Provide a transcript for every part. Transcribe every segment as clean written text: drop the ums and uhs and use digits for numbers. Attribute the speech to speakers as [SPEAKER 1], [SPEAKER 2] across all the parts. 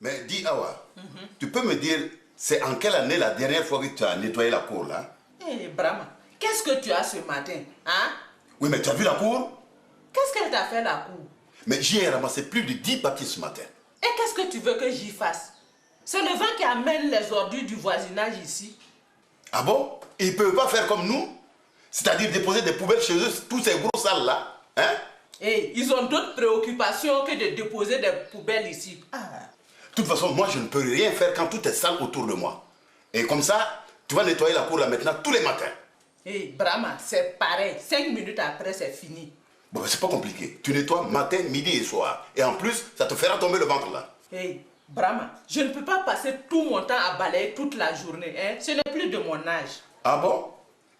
[SPEAKER 1] Mais dis Awa, tu peux me dire, c'est en quelle année la dernière fois que tu as nettoyé la cour là?
[SPEAKER 2] Eh Brahma, qu'est-ce que tu as ce matin, hein?
[SPEAKER 1] Oui, mais tu as vu la cour?
[SPEAKER 2] Qu'est-ce qu'elle t'a fait la cour?
[SPEAKER 1] Mais j'ai ramassé plus de 10 papiers ce matin.
[SPEAKER 2] Et qu'est-ce que tu veux que j'y fasse? C'est le vent qui amène les ordures du voisinage ici.
[SPEAKER 1] Ah bon? Ils ne peuvent pas faire comme nous? C'est-à-dire déposer des poubelles chez eux, tous ces gros salles là? Hein?
[SPEAKER 2] Et ils ont d'autres préoccupations que de déposer des poubelles ici. Ah.
[SPEAKER 1] De toute façon, moi je ne peux rien faire quand tout est sale autour de moi. Et comme ça, tu vas nettoyer la cour là maintenant tous les matins.
[SPEAKER 2] Eh Brahma, c'est pareil. 5 minutes après, c'est fini.
[SPEAKER 1] Bon, c'est pas compliqué. Tu nettoies matin, midi et soir. Et en plus, ça te fera tomber le ventre là.
[SPEAKER 2] Eh Brahma, je ne peux pas passer tout mon temps à balayer toute la journée. Hein? Ce n'est plus de mon âge.
[SPEAKER 1] Ah bon?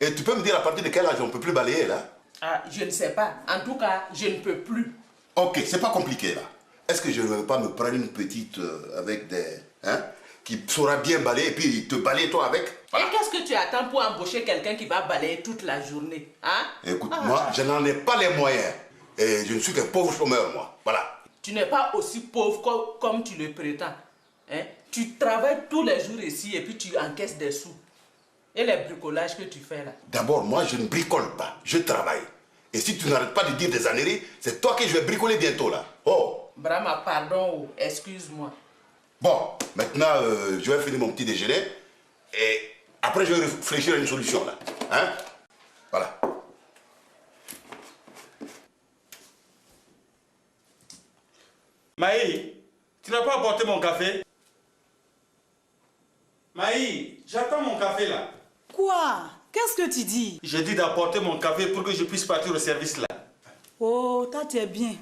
[SPEAKER 1] Et tu peux me dire à partir de quel âge on ne peut plus balayer là?
[SPEAKER 2] Ah, je ne sais pas. En tout cas, je ne peux plus.
[SPEAKER 1] Ok, c'est pas compliqué là. Est-ce que je ne vais pas me prendre une petite avec des... Hein, qui saura bien balayer et puis te balayer toi avec? Voilà.
[SPEAKER 2] Et qu'est-ce que tu attends pour embaucher quelqu'un qui va balayer toute la journée? Hein?
[SPEAKER 1] Écoute, moi, je n'en ai pas les moyens. Et je ne suis qu'un pauvre chômeur, moi. Voilà.
[SPEAKER 2] Tu n'es pas aussi pauvre comme tu le prétends. Hein? Tu travailles tous les jours ici et puis tu encaisses des sous. Et les bricolages que tu fais là?
[SPEAKER 1] D'abord, moi, je ne bricole pas. Je travaille. Et si tu n'arrêtes pas de dire des âneries, c'est toi que je vais bricoler bientôt, là. Oh!
[SPEAKER 2] Brahma, pardon, excuse-moi.
[SPEAKER 1] Bon, maintenant, je vais finir mon petit déjeuner. Et après, je vais réfléchir à une solution, là. Hein? Voilà.
[SPEAKER 3] Maï, tu n'as pas apporté mon café? Maï, j'attends mon café là.
[SPEAKER 4] Quoi? Qu'est-ce que tu dis?
[SPEAKER 3] J'ai dit d'apporter mon café pour que je puisse partir au service là.
[SPEAKER 4] Oh, toi tu es bien.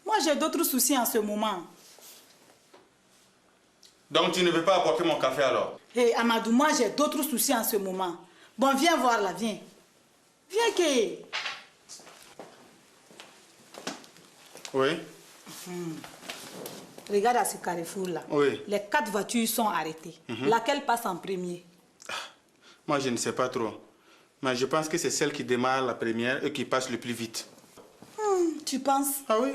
[SPEAKER 4] Moi j'ai d'autres soucis en ce moment.
[SPEAKER 3] Donc tu ne veux pas apporter mon café alors?
[SPEAKER 4] Hé Amadou, moi j'ai d'autres soucis en ce moment. Bon, viens voir là, viens. Viens Ké.
[SPEAKER 3] Oui.
[SPEAKER 4] Regarde à ce carrefour là.
[SPEAKER 3] Oui.
[SPEAKER 4] Les 4 voitures sont arrêtées. Laquelle passe en premier?
[SPEAKER 3] Moi je ne sais pas trop. Mais je pense que c'est celle qui démarre la première et qui passe le plus vite.
[SPEAKER 4] Tu penses?
[SPEAKER 3] Ah oui?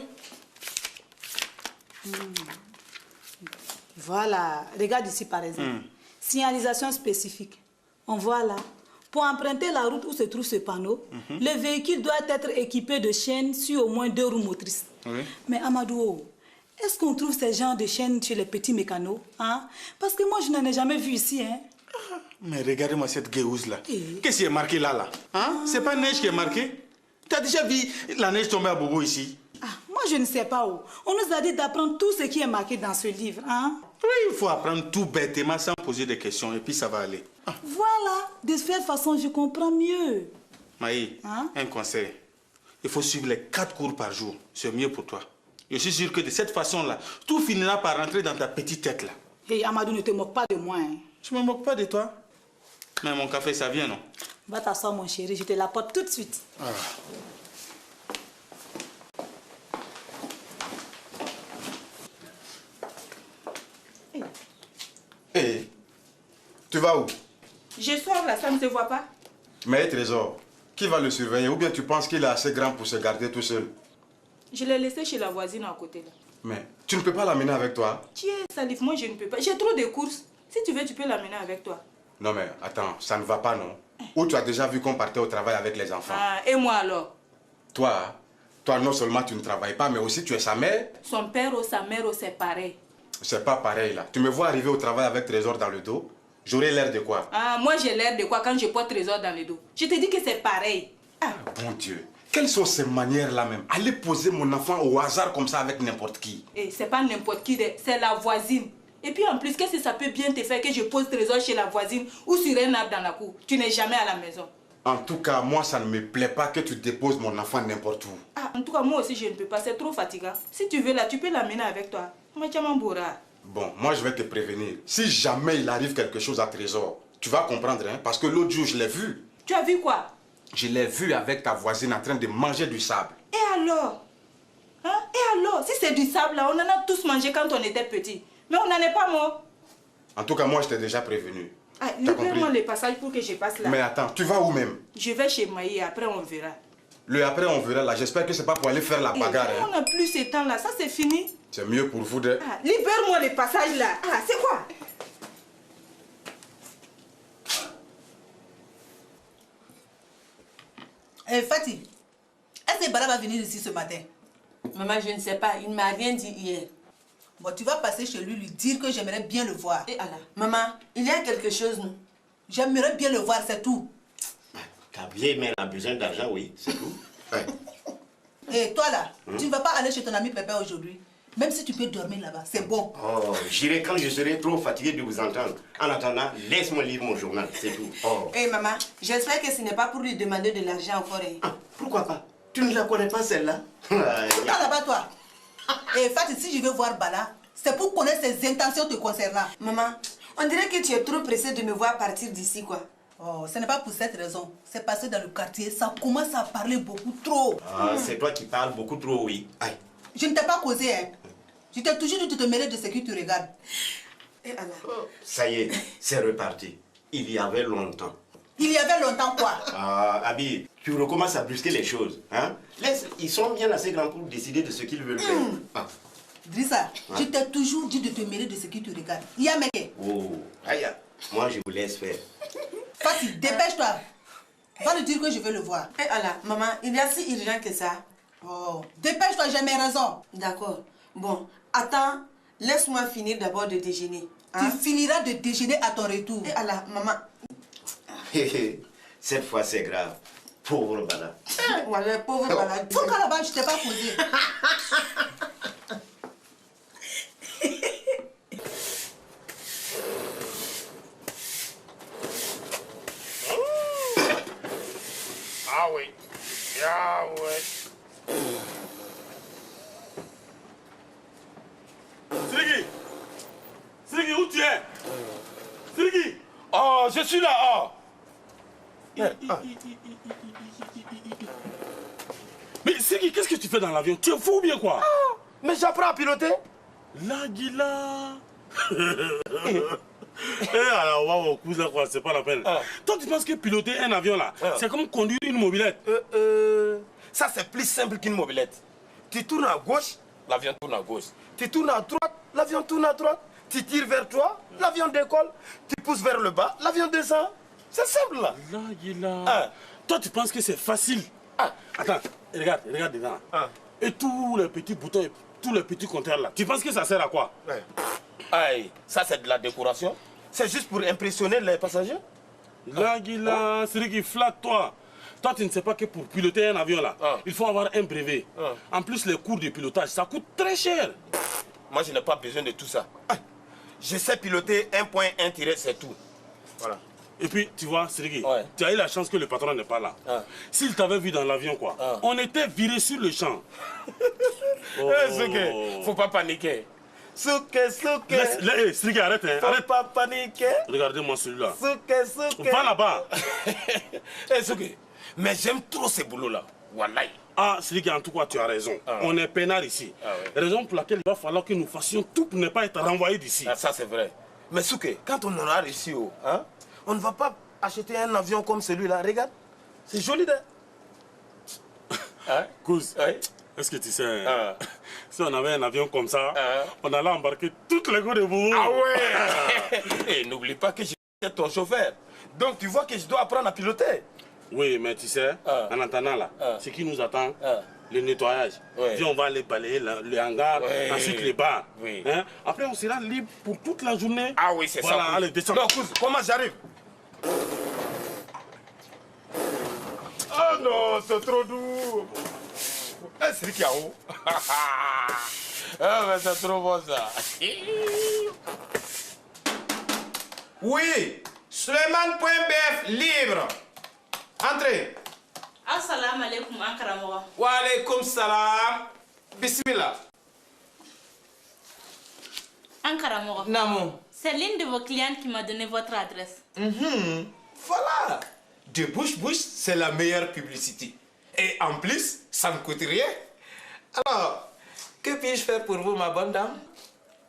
[SPEAKER 4] Voilà, regarde ici par exemple. Signalisation spécifique. On voit là. Pour emprunter la route où se trouve ce panneau, le véhicule doit être équipé de chaînes sur au moins 2 roues motrices.
[SPEAKER 3] Oui.
[SPEAKER 4] Mais Amadou, est-ce qu'on trouve ces genres de chaînes chez les petits mécanos? Hein? Parce que moi, je n'en ai jamais vu ici. Hein?
[SPEAKER 3] Mais regardez-moi cette guéouze là. Qu'est-ce qui est marqué là? Hein? C'est pas neige qui est marqué? Tu as déjà vu la neige tomber à Bobo ici?
[SPEAKER 4] Moi, je ne sais pas où. On nous a dit d'apprendre tout ce qui est marqué dans ce livre. Hein?
[SPEAKER 3] Oui, il faut apprendre tout bêtement sans poser des questions et puis ça va aller.
[SPEAKER 4] Voilà, de cette façon, je comprends mieux.
[SPEAKER 3] Maï, un conseil. Il faut suivre les 4 cours par jour. C'est mieux pour toi. Je suis sûr que de cette façon-là, tout finira par rentrer dans ta petite tête là.
[SPEAKER 4] Hé, Amadou, ne te moque pas de moi. Hein.
[SPEAKER 3] Je ne me moque pas de toi. Mais mon café, ça vient, non?
[SPEAKER 4] Va t'asseoir, mon chéri, je te l'apporte tout de suite.
[SPEAKER 5] Hé, tu vas où?
[SPEAKER 6] Je sors là, ça ne se voit pas.
[SPEAKER 5] Mais Trésor, qui va le surveiller? Ou bien tu penses qu'il est assez grand pour se garder tout seul?
[SPEAKER 6] Je l'ai laissé chez la voisine à côté là.
[SPEAKER 5] Mais tu ne peux pas l'amener avec toi?
[SPEAKER 6] Tu es Salif, moi je ne peux pas. J'ai trop de courses. Si tu veux, tu peux l'amener avec toi.
[SPEAKER 5] Non mais attends, ça ne va pas non? Ou tu as déjà vu qu'on partait au travail avec les enfants?
[SPEAKER 6] Et moi alors?
[SPEAKER 5] Toi non seulement tu ne travailles pas, mais aussi tu es sa mère?
[SPEAKER 6] Son père ou sa mère, c'est pareil.
[SPEAKER 5] C'est pas pareil là. Tu me vois arriver au travail avec Trésor dans le dos? J'aurais l'air de quoi?
[SPEAKER 6] Moi j'ai l'air de quoi quand je porte Trésor dans le dos? Je te dis que c'est pareil.
[SPEAKER 5] Bon Dieu, quelles sont ces manières là même? Aller poser mon enfant au hasard comme ça avec n'importe qui?
[SPEAKER 6] C'est pas n'importe qui, c'est la voisine. Et puis en plus, qu'est-ce que ça peut bien te faire que je pose Trésor chez la voisine ou sur un arbre dans la cour? Tu n'es jamais à la maison.
[SPEAKER 5] En tout cas, moi ça ne me plaît pas que tu déposes mon enfant n'importe où.
[SPEAKER 6] En tout cas, moi aussi je ne peux pas, c'est trop fatigant. Si tu veux là, tu peux l'amener avec toi.
[SPEAKER 5] Bon, moi je vais te prévenir. Si jamais il arrive quelque chose à Trésor, tu vas comprendre, hein, parce que l'autre jour je l'ai vu.
[SPEAKER 6] Tu as vu quoi?
[SPEAKER 5] Je l'ai vu avec ta voisine en train de manger du sable.
[SPEAKER 6] Et alors? Et alors? Si c'est du sable là, on en a tous mangé quand on était petits. Mais on n'en est pas mort.
[SPEAKER 5] En tout cas, moi je t'ai déjà prévenu.
[SPEAKER 6] Libère-moi le passage pour que je passe là.
[SPEAKER 5] Mais attends, tu vas où même?
[SPEAKER 6] Je vais chez Maï, après on verra.
[SPEAKER 5] Le après, on verra là. J'espère que c'est pas pour aller faire la bagarre.
[SPEAKER 6] On n'a plus ce temps-là, ça c'est fini.
[SPEAKER 5] C'est mieux pour vous de...
[SPEAKER 6] Ah, libère-moi les passages là. Ah, c'est quoi?
[SPEAKER 7] Fatih, est-ce que Bala va venir ici ce matin?
[SPEAKER 6] Maman, je ne sais pas, il ne m'a rien dit hier.
[SPEAKER 7] Bon, tu vas passer chez lui dire que j'aimerais bien le voir.
[SPEAKER 6] Et Allah, maman, il y a quelque chose, non?
[SPEAKER 7] J'aimerais bien le voir, c'est tout.
[SPEAKER 8] Ta vieille mère a besoin d'argent, oui, c'est tout. Ouais.
[SPEAKER 7] Et toi là, tu ne vas pas aller chez ton ami Pépé aujourd'hui? Même si tu peux dormir là-bas, c'est bon.
[SPEAKER 8] Oh, j'irai quand je serai trop fatigué de vous entendre. En attendant, laisse-moi lire mon journal, c'est tout. Oh.
[SPEAKER 6] Hey, maman, j'espère que ce n'est pas pour lui demander de l'argent encore.
[SPEAKER 8] Ah, pourquoi pas? Tu ne la connais pas celle-là?
[SPEAKER 7] Tout là-bas, toi. Et Fatih, si je veux voir Bala, c'est pour connaître ses intentions te concernant.
[SPEAKER 6] Maman, on dirait que tu es trop pressée de me voir partir d'ici, quoi.
[SPEAKER 7] Oh, ce n'est pas pour cette raison. C'est parce que dans le quartier, ça commence à parler beaucoup trop.
[SPEAKER 8] Ah, c'est toi qui parles beaucoup trop, oui. Aïe.
[SPEAKER 7] Je ne t'ai pas causé, hein. Je t'ai toujours dit de te mêler de ce que tu regardes.
[SPEAKER 6] Et Allah.
[SPEAKER 8] Ça y est, c'est reparti. Il y avait longtemps.
[SPEAKER 7] Il y avait longtemps quoi?
[SPEAKER 8] Ah, Abi, tu recommences à brusquer les choses, hein? Laisse, ils sont bien assez grands pour décider de ce qu'ils veulent faire. Ah.
[SPEAKER 7] Drissa, je t'ai toujours dit de te mêler de ce qui te regarde. Il y a mec.
[SPEAKER 8] Oh, aïe, moi je vous laisse faire.
[SPEAKER 7] Fatih, dépêche-toi. Va lui dire que je veux le voir.
[SPEAKER 6] Et Allah, maman, il y a si urgent que ça.
[SPEAKER 7] Oh, dépêche-toi, j'ai mes raisons.
[SPEAKER 6] D'accord. Bon, attends, laisse-moi finir d'abord de déjeuner.
[SPEAKER 7] Tu finiras de déjeuner à ton retour.
[SPEAKER 6] Et Allah, maman.
[SPEAKER 8] Cette fois c'est grave. Pauvre Bala.
[SPEAKER 6] Voilà, pauvre Bala.
[SPEAKER 7] Pourquoi là-bas, je t'ai pas posé?
[SPEAKER 3] Ah oui. Ah ouais. Siriki! Siriki, où tu es? Siriki! Oh, je suis là, oh! Mais Siriki, qu'est-ce que tu fais dans l'avion? Tu es fou ou bien quoi?
[SPEAKER 5] Mais j'apprends à piloter.
[SPEAKER 3] L'Aguila! Eh alors, on va au cousin quoi, c'est pas la peine. Toi, tu penses que piloter un avion là, c'est comme conduire une mobilette?
[SPEAKER 5] Ça, c'est plus simple qu'une mobilette. Tu tournes à gauche, l'avion tourne à gauche. Tu tournes à droite, l'avion tourne à droite. Tu tires vers toi, l'avion décolle. Tu pousses vers le bas, l'avion descend. C'est simple là.
[SPEAKER 3] L'Aguila! Toi, tu penses que c'est facile? Attends, regarde dedans. Et tous les petits boutons, tous les petits compteurs là, tu penses que ça sert à quoi?
[SPEAKER 5] Aïe, ça c'est de la décoration. C'est juste pour impressionner les passagers.
[SPEAKER 3] L'Aguila, c'est qui flatte-toi. Toi, tu ne sais pas que pour piloter un avion là, il faut avoir un brevet. En plus, les cours de pilotage, ça coûte très cher.
[SPEAKER 5] Moi, je n'ai pas besoin de tout ça. Je sais piloter 1.1 tiré, c'est tout. Voilà.
[SPEAKER 3] Et puis, tu vois, Siriki, tu as eu la chance que le patron n'est pas là. S'il t'avait vu dans l'avion, quoi, on était viré sur le champ.
[SPEAKER 5] Faut pas paniquer. Souke.
[SPEAKER 3] Siriki, arrête, hein.
[SPEAKER 5] Faut pas paniquer.
[SPEAKER 3] Regardez-moi celui-là.
[SPEAKER 5] Souke.
[SPEAKER 3] Va là-bas.
[SPEAKER 5] Souke. Mais j'aime trop ce boulot-là. Wallahi.
[SPEAKER 3] Ah, Siriki, en tout cas, tu as raison. On est peinard ici. Raison pour laquelle il va falloir que nous fassions tout pour ne pas être renvoyés d'ici.
[SPEAKER 5] Ça, c'est vrai. Mais Souke, quand on aura réussi, on ne va pas acheter un avion comme celui-là. Regarde. C'est joli,
[SPEAKER 3] Kouz, est-ce que tu sais, si on avait un avion comme ça, on allait embarquer toutes les gars de vous.
[SPEAKER 5] Ah ouais. Et n'oublie pas que je suis ton chauffeur. Donc tu vois que je dois apprendre à piloter.
[SPEAKER 3] Oui, mais tu sais, en attendant là, ce qui nous attend, le nettoyage. Puis on va aller balayer le hangar, ensuite les bars. Hein? Après, on sera libre pour toute la journée.
[SPEAKER 5] Ah oui, c'est ça.
[SPEAKER 3] Allez, descends.
[SPEAKER 5] Non, Kouz, comment j'arrive? Ah non, c'est trop doux. C'est qui a où? Ah, mais c'est trop bon ça. Oui, Suleiman.bf libre. Entrez.
[SPEAKER 6] Assalamu alaikum, Ankaramogo.
[SPEAKER 5] Wa alaikum salam. Bismillah.
[SPEAKER 6] Ankaramogo.
[SPEAKER 5] Namo.
[SPEAKER 6] C'est l'une de vos clientes qui m'a donné votre adresse.
[SPEAKER 5] Voilà. De bouche-bouche, c'est la meilleure publicité. Et en plus, ça ne coûte rien. Alors, que puis-je faire pour vous, ma bonne dame?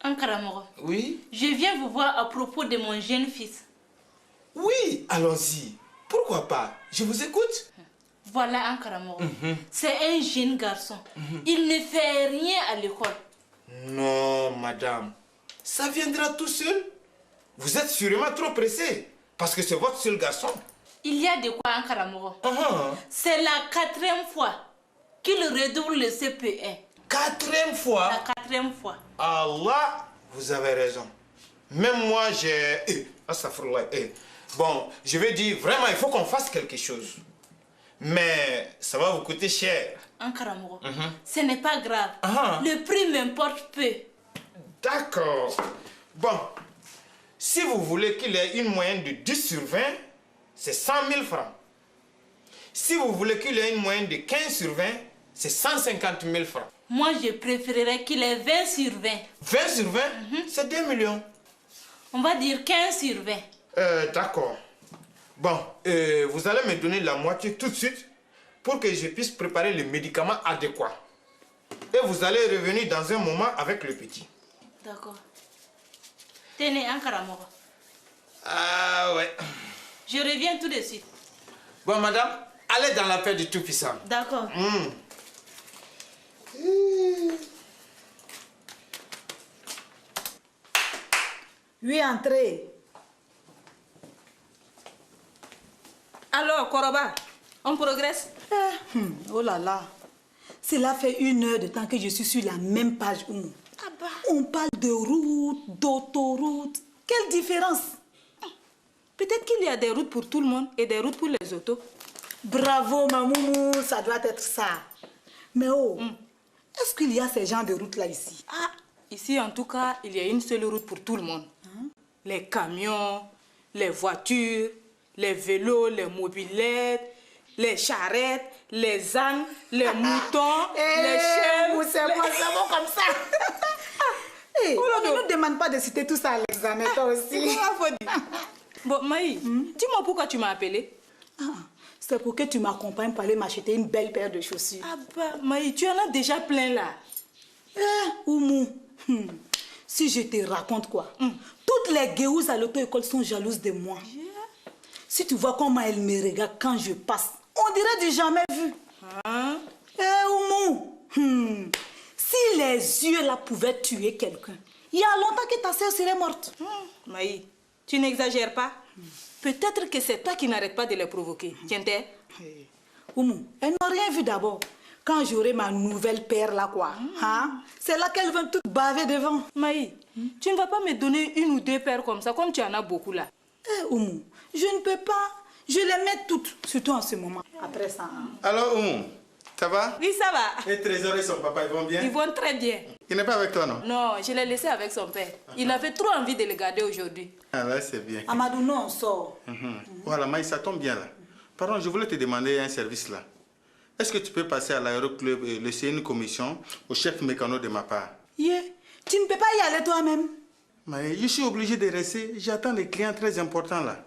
[SPEAKER 6] Ankaramogo.
[SPEAKER 5] Oui?
[SPEAKER 6] Je viens vous voir à propos de mon jeune fils.
[SPEAKER 5] Oui, allons-y. Pourquoi pas? Je vous écoute.
[SPEAKER 6] Voilà un Karamoro. C'est un jeune garçon. Il ne fait rien à l'école.
[SPEAKER 5] Non, madame. Ça viendra tout seul. Vous êtes sûrement trop pressé. Parce que c'est votre seul garçon.
[SPEAKER 6] Il y a de quoi un Karamoro. C'est la 4e fois qu'il redouble le CP1.
[SPEAKER 5] 4e fois?
[SPEAKER 6] La 4e fois.
[SPEAKER 5] Allah, vous avez raison. Même moi, j'ai... Astaghfirullah. Bon, je vais dire, vraiment, il faut qu'on fasse quelque chose. Mais ça va vous coûter cher.
[SPEAKER 6] Un Karamoro. Ce n'est pas grave. Le prix m'importe peu.
[SPEAKER 5] D'accord. Bon, si vous voulez qu'il ait une moyenne de 10 sur 20, c'est 100 000 francs. Si vous voulez qu'il ait une moyenne de 15 sur 20, c'est 150 000 francs.
[SPEAKER 6] Moi, je préférerais qu'il ait 20 sur 20.
[SPEAKER 5] 20 sur 20, c'est 2 millions.
[SPEAKER 6] On va dire 15 sur 20.
[SPEAKER 5] D'accord. Bon, vous allez me donner la moitié tout de suite pour que je puisse préparer le médicament adéquat. Et vous allez revenir dans un moment avec le petit.
[SPEAKER 6] D'accord. Tenez, un Karamoro.
[SPEAKER 5] Ah ouais.
[SPEAKER 6] Je reviens tout de suite.
[SPEAKER 5] Bon, madame, allez dans la paix du Tout-Puissant.
[SPEAKER 6] D'accord.
[SPEAKER 4] Oui, entrez.
[SPEAKER 6] Alors, Koroba, on progresse?
[SPEAKER 4] Oh là là. Cela fait 1 heure de temps que je suis sur la même page. On parle de route, d'autoroute. Quelle différence?
[SPEAKER 6] Peut-être qu'il y a des routes pour tout le monde et des routes pour les autos.
[SPEAKER 4] Bravo, Mamoumou, ça doit être ça. Mais est-ce qu'il y a ces genres de routes là ici?
[SPEAKER 6] Ici, en tout cas, il y a une seule route pour tout le monde. Les camions, les voitures, les vélos, les mobylettes, les charrettes, les ânes, les moutons, les chèvres.
[SPEAKER 4] C'est bon comme ça. Ne nous demande pas de citer tout ça à l'examen, toi aussi.
[SPEAKER 6] Bon, Maï, dis-moi pourquoi tu m'as appelé.
[SPEAKER 4] C'est pour que tu m'accompagnes pour aller m'acheter une belle paire de chaussures.
[SPEAKER 6] Maï, tu en as déjà plein là.
[SPEAKER 4] Oumou, si je te raconte quoi, toutes les guéouses à l'auto-école sont jalouses de moi. Si tu vois comment elles me regardent quand je passe, on dirait du jamais vu. Oumou, si les yeux là pouvaient tuer quelqu'un, il y a longtemps que ta sœur serait morte.
[SPEAKER 6] Maï, tu n'exagères pas. Peut-être que c'est toi qui n'arrêtes pas de les provoquer. Tiens-t'es.
[SPEAKER 4] Oumou, elles n'ont rien vu d'abord. Quand j'aurai ma nouvelle paire là, quoi, c'est là qu'elles vont toutes baver devant.
[SPEAKER 6] Maï, tu ne vas pas me donner 1 ou 2 paires comme ça, comme tu en as beaucoup là.
[SPEAKER 4] Oumou, je ne peux pas. Je les mets toutes, surtout en ce moment. Après ça.
[SPEAKER 9] Alors, Oumou, ça va?
[SPEAKER 6] Oui, ça va.
[SPEAKER 9] Et Trésor et son papa, ils vont bien?
[SPEAKER 6] Ils vont très bien.
[SPEAKER 9] Il n'est pas avec toi, non?
[SPEAKER 6] Non, je l'ai laissé avec son père. Il avait trop envie de le garder aujourd'hui.
[SPEAKER 9] Ah là, c'est bien.
[SPEAKER 4] Amadou, non, on sort.
[SPEAKER 9] Voilà, Maï, ça tombe bien là. Pardon, je voulais te demander un service là. Est-ce que tu peux passer à l'aéroclub et laisser une commission au chef mécano de ma part?
[SPEAKER 4] Tu ne peux pas y aller toi-même.
[SPEAKER 9] Mais je suis obligé de rester. J'attends des clients très importants là.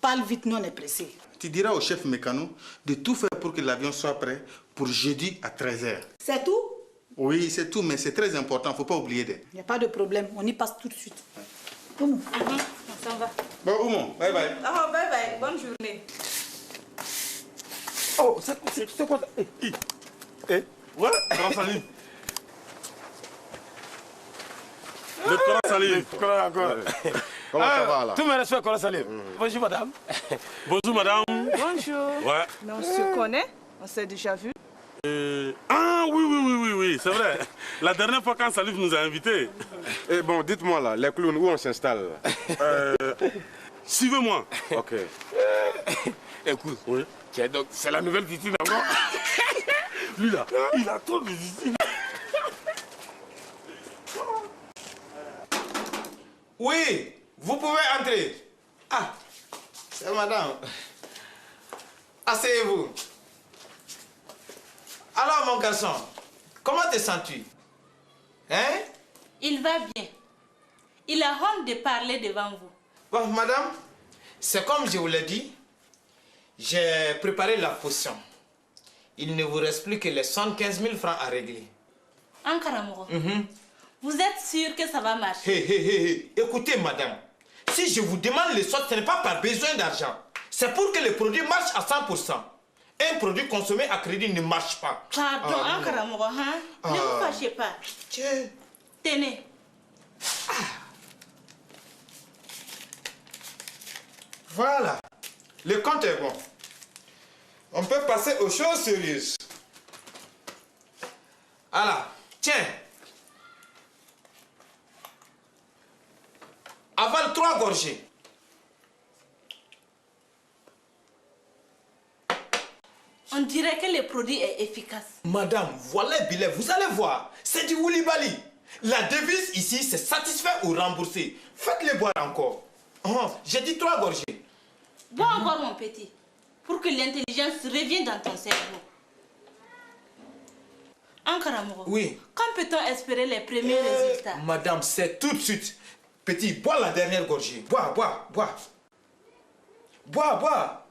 [SPEAKER 4] Parle vite, non, on est pressé.
[SPEAKER 9] Tu diras au chef mécano de tout faire pour que l'avion soit prêt pour jeudi à 13h.
[SPEAKER 4] C'est tout?
[SPEAKER 9] Oui, c'est tout, mais c'est très important, il ne faut pas oublier de.
[SPEAKER 4] Il n'y a pas de problème, on y passe tout de suite. Oumou.
[SPEAKER 6] On s'en va.
[SPEAKER 9] Bon, Oumou, bye bye.
[SPEAKER 6] Oh, bye bye, bonne journée.
[SPEAKER 3] Oh, c'est quoi ça? Ouais, comment ça lit? Le Coran Salim.
[SPEAKER 1] Comment ça va là?
[SPEAKER 5] Tous mes respects, Coran Salim. Bonjour, madame.
[SPEAKER 3] Bonjour, madame.
[SPEAKER 10] Bonjour.
[SPEAKER 3] Ouais.
[SPEAKER 10] Mais on se connaît, on s'est déjà vu.
[SPEAKER 3] Ah oui, c'est vrai. La dernière fois quand Salif nous a invités.
[SPEAKER 11] Et bon, dites-moi là, les clowns, où on s'installe?
[SPEAKER 3] Suivez-moi.
[SPEAKER 11] Ok.
[SPEAKER 5] Écoute,
[SPEAKER 3] Oui.
[SPEAKER 5] donc c'est la nouvelle piscine encore.
[SPEAKER 3] Lui là, il a trop de piscine.
[SPEAKER 5] Oui, vous pouvez entrer. Ah, c'est madame. Asseyez-vous. Alors, mon garçon, comment te sens-tu? Hein?
[SPEAKER 6] Il va bien. Il a honte de parler devant vous.
[SPEAKER 5] Bon, madame, c'est comme je vous l'ai dit, j'ai préparé la potion. Il ne vous reste plus que les 115 000 francs à régler.
[SPEAKER 6] En Karamoro, vous êtes sûr que ça va marcher?
[SPEAKER 5] Écoutez, madame, si je vous demande les sortes, ce n'est pas par besoin d'argent. C'est pour que le produit marche à 100%. Un produit consommé à crédit ne marche pas.
[SPEAKER 6] Pardon, Ankaramogo, hein? Ne vous fâchez pas. Tenez.
[SPEAKER 5] Voilà. Le compte est bon. On peut passer aux choses sérieuses. Voilà. Tiens. Avale 3 gorgées.
[SPEAKER 6] On dirait que le produit est efficace.
[SPEAKER 5] Madame, voilà le billet, vous allez voir. C'est du Woulibaly. La devise ici, c'est satisfait ou remboursé. Faites-le boire encore. Oh, j'ai dit 3 gorgées.
[SPEAKER 6] Bois encore, mon petit, pour que l'intelligence revienne dans ton cerveau. Ankaramogo,
[SPEAKER 5] oui.
[SPEAKER 6] Quand peut-on espérer les premiers résultats?
[SPEAKER 5] Madame, c'est tout de suite. Petit, bois la dernière gorgée. Bois, bois, bois. Bois, bois.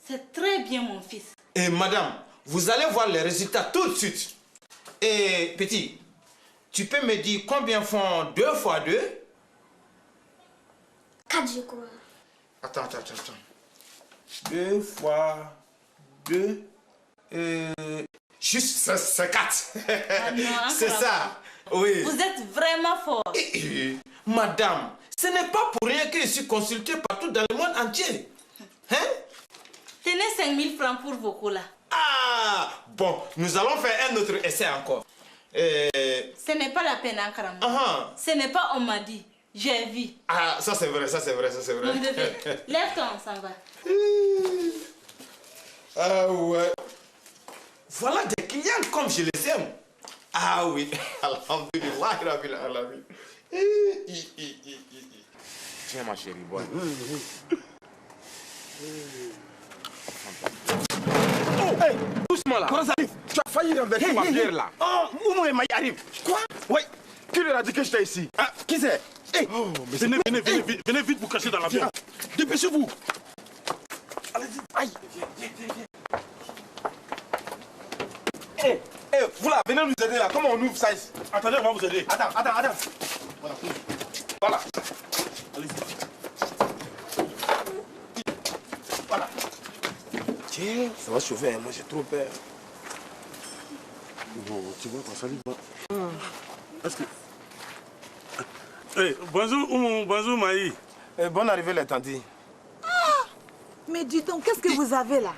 [SPEAKER 6] C'est très bien, mon fils.
[SPEAKER 5] Et madame, vous allez voir les résultats tout de suite. Et petit, tu peux me dire combien font 2 fois 2?
[SPEAKER 12] 4, je crois.
[SPEAKER 5] Attends. 2 fois 2. Juste, c'est 4.
[SPEAKER 6] Ah non,
[SPEAKER 5] c'est ça. Oui.
[SPEAKER 6] Vous êtes vraiment fort.
[SPEAKER 5] Madame, ce n'est pas pour rien que je suis consulté partout dans le monde entier. Hein?
[SPEAKER 6] Tenez 5000 francs pour vos colas.
[SPEAKER 5] Ah, bon, nous allons faire un autre essai encore.
[SPEAKER 6] Ce n'est pas la peine, Ankaramogo. Ce n'est pas on m'a dit. J'ai vu.
[SPEAKER 5] Ah, ça c'est vrai.
[SPEAKER 6] Mon bébé, lève-toi, on s'en va.
[SPEAKER 5] Ah ouais. Voilà des clients comme je les aime. Ah oui. Alhamdulillah, Rabbil Alamin.
[SPEAKER 8] Tiens ma chérie, bois.
[SPEAKER 11] Oh, hey, doucement là. Comment ça arrive? Tu as failli renverser ma bière là. Oh, Oumou et Maï arrive. Quoi? Oui. Qui leur a dit que j'étais ici? Ah, qui c'est? Hey. Oh, mais venez vite vous cacher dans l'avion. Dépêchez-vous. Allez-y. Aïe. Viens. Hey, vous là, venez nous aider là. Comment on ouvre ça ici? Attendez, on va vous aider. Attends. Voilà. Allez-y. Voilà. Tiens, ça va chauffer, moi j'ai trop peur.
[SPEAKER 3] Bon, tu vois, quand ça lui va. Est-ce que... Hey, bonjour Oumou, bonjour Maï.
[SPEAKER 5] Bonne arrivée les tantis.
[SPEAKER 4] Ah, mais dis donc, qu'est-ce que vous avez là?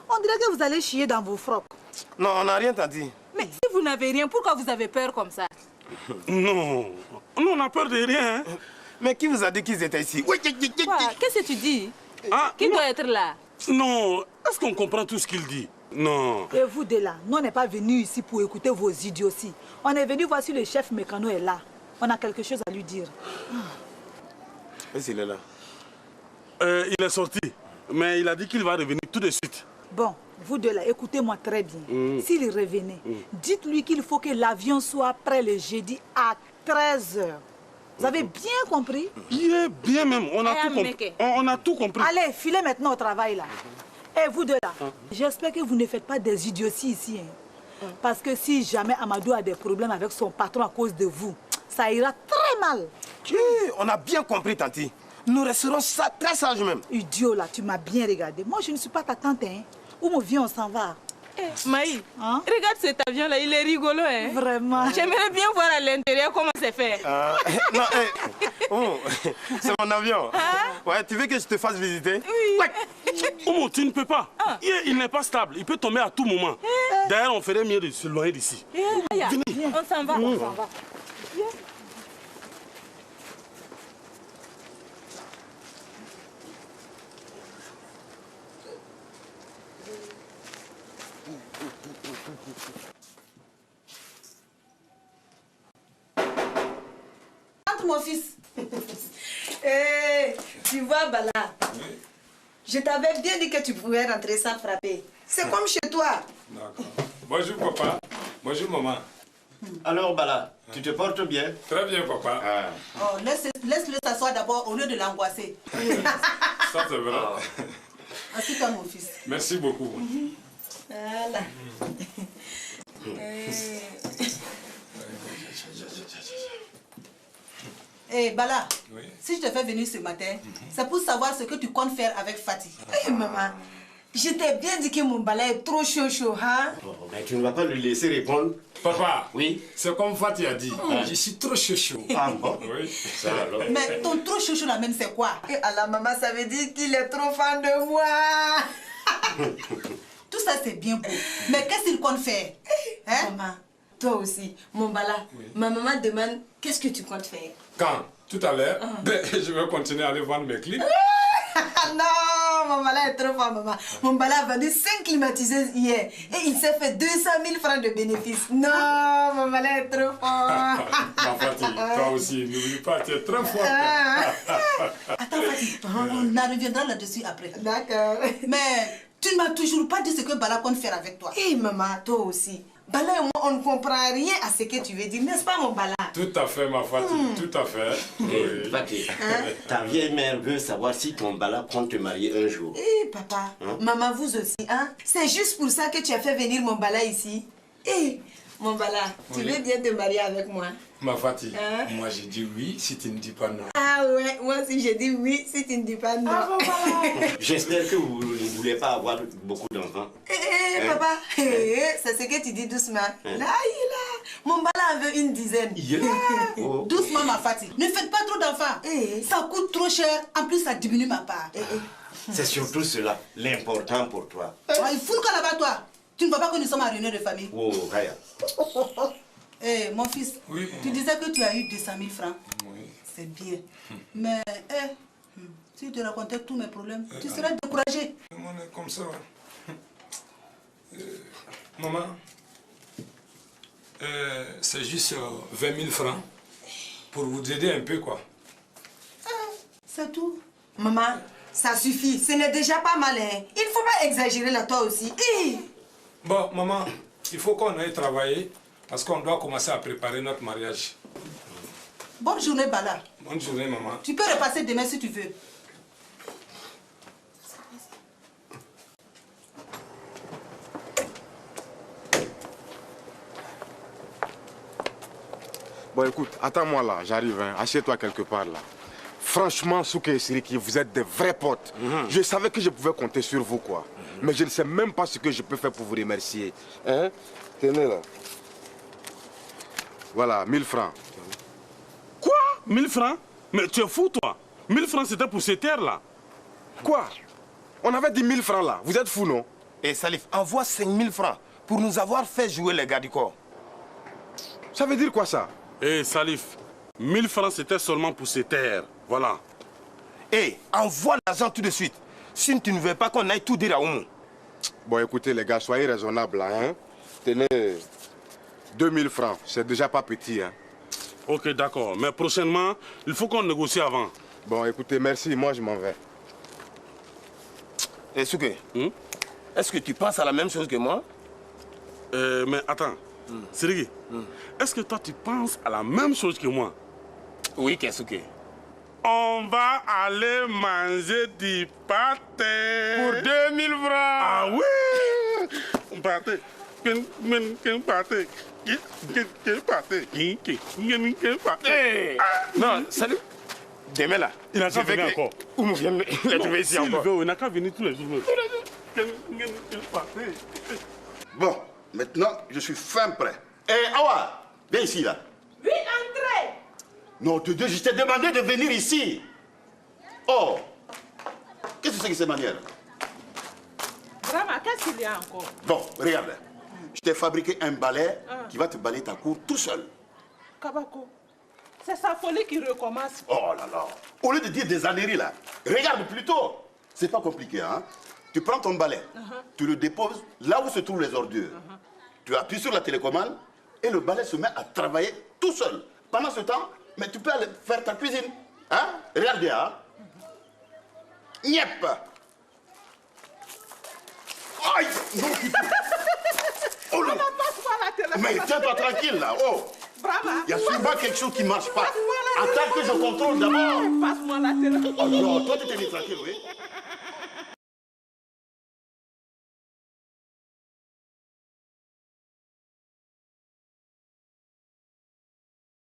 [SPEAKER 4] On dirait que vous allez chier dans vos frocs.
[SPEAKER 5] Non, on n'a rien tanti.
[SPEAKER 6] Mais si vous n'avez rien, pourquoi vous avez peur comme ça?
[SPEAKER 3] Non, on n'a peur de rien. Hein.
[SPEAKER 5] Mais qui vous a dit qu'ils étaient ici?
[SPEAKER 6] Quoi? Qu'est-ce que tu dis? Qui
[SPEAKER 3] non.
[SPEAKER 6] doit être là?
[SPEAKER 3] Non, est-ce qu'on comprend tout ce qu'il dit? Non.
[SPEAKER 4] Et vous de là, nous on n'est pas venus ici pour écouter vos idioties. On est venu voir si le chef mécano est là. On a quelque chose à lui dire.
[SPEAKER 5] Est-ce qu'il est là?
[SPEAKER 3] Il est sorti, mais il a dit qu'il va revenir tout de suite.
[SPEAKER 4] Bon, vous deux là, écoutez-moi très bien. S'il revenait, dites-lui qu'il faut que l'avion soit prêt le jeudi à 13h. Vous avez bien compris?
[SPEAKER 3] Il est bien même, on a tout compris. On a tout compris.
[SPEAKER 4] Allez, filez maintenant au travail là. Et vous deux là, j'espère que vous ne faites pas des idioties ici. Hein. Parce que si jamais Amadou a des problèmes avec son patron à cause de vous, ça ira très mal.
[SPEAKER 5] On a bien compris, tanti. Nous resterons très sages même.
[SPEAKER 4] Idiot là, tu m'as bien regardé. Moi, je ne suis pas ta tante. Hein. Où viens, on s'en va.
[SPEAKER 6] Maï, regarde cet avion là, il est rigolo. Hein?
[SPEAKER 4] Vraiment.
[SPEAKER 6] J'aimerais bien voir à l'intérieur comment c'est fait.
[SPEAKER 5] Non, c'est mon avion. Ouais, tu veux que je te fasse visiter?
[SPEAKER 6] Oui.
[SPEAKER 3] Ouais. Oumou, tu ne peux pas. Il n'est pas stable, il peut tomber à tout moment. D'ailleurs, on ferait mieux de se loyer d'ici.
[SPEAKER 6] Venez. On s'en va. On s'en va. Viens.
[SPEAKER 7] Entre mon fils. Tu vois, Bala, je t'avais bien dit que tu pouvais rentrer sans frapper. C'est comme chez toi.
[SPEAKER 11] D'accord. Bonjour papa. Bonjour maman.
[SPEAKER 8] Alors Bala, tu te portes bien?
[SPEAKER 11] Très bien papa.
[SPEAKER 7] Oh, laisse-le s'asseoir d'abord au lieu de l'angoisser.
[SPEAKER 11] Ça c'est vrai.
[SPEAKER 7] Assieds-toi mon fils.
[SPEAKER 11] Merci beaucoup.
[SPEAKER 7] Voilà. Bala, si je te fais venir ce matin, c'est pour savoir ce que tu comptes faire avec Fatih.
[SPEAKER 12] Maman, je t'ai bien dit que mon balai est trop chaud, hein?
[SPEAKER 8] Oh, mais tu ne vas pas lui laisser répondre.
[SPEAKER 13] Papa,
[SPEAKER 8] oui,
[SPEAKER 13] c'est comme Fatih a dit. Je suis trop chaud.
[SPEAKER 8] Ah bon?
[SPEAKER 13] Oui.
[SPEAKER 8] Ça alors.
[SPEAKER 7] Mais ton trop chaud là même, c'est quoi?
[SPEAKER 12] Et à la maman, ça veut dire qu'il est trop fan de moi.
[SPEAKER 7] Tout ça, c'est bien beau. Mais qu'est-ce qu'il compte faire? Hein?
[SPEAKER 12] Maman, toi aussi, mon bala, ma maman demande qu'est-ce que tu comptes faire?
[SPEAKER 13] Quand? Tout à l'heure, je vais continuer à aller vendre mes clips.
[SPEAKER 12] Non, mon bala est trop fort, maman. Mon bala a vendu 5 climatiseuses hier et il s'est fait 200 000 francs de bénéfices. Non, mon bala est trop fort.
[SPEAKER 13] Ma Fatih, toi aussi, n'oublie pas, tu es très forte.
[SPEAKER 7] Attends, Fatih, on en reviendra là-dessus après.
[SPEAKER 12] D'accord.
[SPEAKER 7] Mais tu ne m'as toujours pas dit ce que Bala compte faire avec toi.
[SPEAKER 12] Eh, maman, toi aussi. Bala et moi, on ne comprend rien à ce que tu veux dire, n'est-ce pas, mon Bala?
[SPEAKER 13] Tout à fait, ma Fatih, tout à fait.
[SPEAKER 8] Oui. Fatih, ta vieille mère veut savoir si ton Bala compte te marier un jour.
[SPEAKER 12] Eh, papa, maman, vous aussi, hein? C'est juste pour ça que tu as fait venir mon Bala ici. Eh, mon Bala, tu veux bien te marier avec moi?
[SPEAKER 13] Ma Fatih, moi je dis oui si tu ne dis pas non.
[SPEAKER 12] Ah ouais, moi aussi je dis oui si tu ne dis pas non. Ah, bon, voilà.
[SPEAKER 8] J'espère que vous ne voulez pas avoir beaucoup d'enfants.
[SPEAKER 12] Papa, c'est ce que tu dis doucement. Là, mon Bala en veut une dizaine.
[SPEAKER 7] Doucement, ma Fatih. Ne faites pas trop d'enfants. Ça coûte trop cher. En plus, ça diminue ma part.
[SPEAKER 8] C'est surtout cela, l'important pour toi.
[SPEAKER 7] Il fout le cas là-bas, toi. Tu ne vois pas que nous sommes en réunion de famille?
[SPEAKER 8] Oh, Raya.
[SPEAKER 7] Mon fils, tu disais que tu as eu 200 000 francs.
[SPEAKER 13] Oui.
[SPEAKER 7] C'est bien. Mais, si je te racontais tous mes problèmes, tu serais découragé.
[SPEAKER 13] On est comme ça. Maman, c'est juste 20 000 francs pour vous aider un peu, quoi.
[SPEAKER 7] C'est tout.
[SPEAKER 12] Maman, ça suffit. Ce n'est déjà pas mal, hein. Il ne faut pas exagérer là, toi aussi.
[SPEAKER 13] Bon, maman, il faut qu'on aille travailler parce qu'on doit commencer à préparer notre mariage.
[SPEAKER 7] Bonne journée, Bala.
[SPEAKER 13] Bonne journée, maman.
[SPEAKER 7] Tu peux repasser demain si tu veux.
[SPEAKER 11] Bon, écoute, attends-moi là, j'arrive, hein. Assieds-toi quelque part là. Franchement, Souké et Siriki, vous êtes des vrais potes. Je savais que je pouvais compter sur vous, quoi. Mais je ne sais même pas ce que je peux faire pour vous remercier. Hein? Tenez là. Voilà, 1000 francs.
[SPEAKER 3] Quoi? 1000 francs? Mais tu es fou, toi. 1000 francs, c'était pour ces terres-là.
[SPEAKER 11] Quoi? On avait dit 1000 francs là. Vous êtes fou, non?
[SPEAKER 5] Et Salif, envoie 5000 francs pour nous avoir fait jouer les gars du corps.
[SPEAKER 11] Ça veut dire quoi, ça?
[SPEAKER 3] Eh, Salif, 1000 francs, c'était seulement pour ces terres. Voilà.
[SPEAKER 5] Eh, envoie l'argent tout de suite. Si tu ne veux pas qu'on aille tout dire à Oumou.
[SPEAKER 11] Bon, écoutez, les gars, soyez raisonnables, là, hein. Tenez 2000 francs. C'est déjà pas petit, hein.
[SPEAKER 3] Ok, d'accord. Mais prochainement, il faut qu'on négocie avant.
[SPEAKER 11] Bon, écoutez, merci. Moi, je m'en vais.
[SPEAKER 5] Eh, Souké, est-ce que tu penses à la même chose que moi?
[SPEAKER 3] Mais attends, Siriki, est-ce que toi, tu penses à la même chose que moi?
[SPEAKER 5] Oui, Kesuke.
[SPEAKER 3] On va aller manger du pâté.
[SPEAKER 5] Pour 2000 francs.
[SPEAKER 3] Ah oui. Pâté. Quel pâté? Quel pâté? Quel pâté?
[SPEAKER 5] Non, salut. Demain là.
[SPEAKER 3] Il n'a qu'à venir encore.
[SPEAKER 5] Où nous vient il a trouvé ici encore.
[SPEAKER 3] Il n'a qu'à venir tous les jours. Quel pâté?
[SPEAKER 1] Bon, maintenant, je suis fin prêt. Eh, Awa, viens ici, là.
[SPEAKER 6] Oui, entrez.
[SPEAKER 1] Non, je t'ai demandé de venir ici. Oh, qu'est-ce que c'est que ces manières?
[SPEAKER 2] Vraiment, qu'est-ce qu'il y a encore?
[SPEAKER 1] Bon, regarde. Je t'ai fabriqué un balai qui va te balayer ta cour tout seul.
[SPEAKER 2] Kabako, c'est sa folie qui recommence.
[SPEAKER 1] Oh là là. Au lieu de dire des âneries là, regarde plutôt. C'est pas compliqué, hein. Tu prends ton balai, tu le déposes là où se trouvent les ordures. Tu appuies sur la télécommande et le balai se met à travailler tout seul. Pendant ce temps, mais tu peux aller faire ta cuisine. Hein? Regarde bien, hein? Niep! Aïe! Non, oh, non. Mais tiens-toi tranquille là, oh! Il y a sûrement quelque chose qui ne marche pas. Attends que je contrôle d'abord.
[SPEAKER 2] Passe-moi la télé.
[SPEAKER 1] Oh non, toi tu t'es mis tranquille, oui?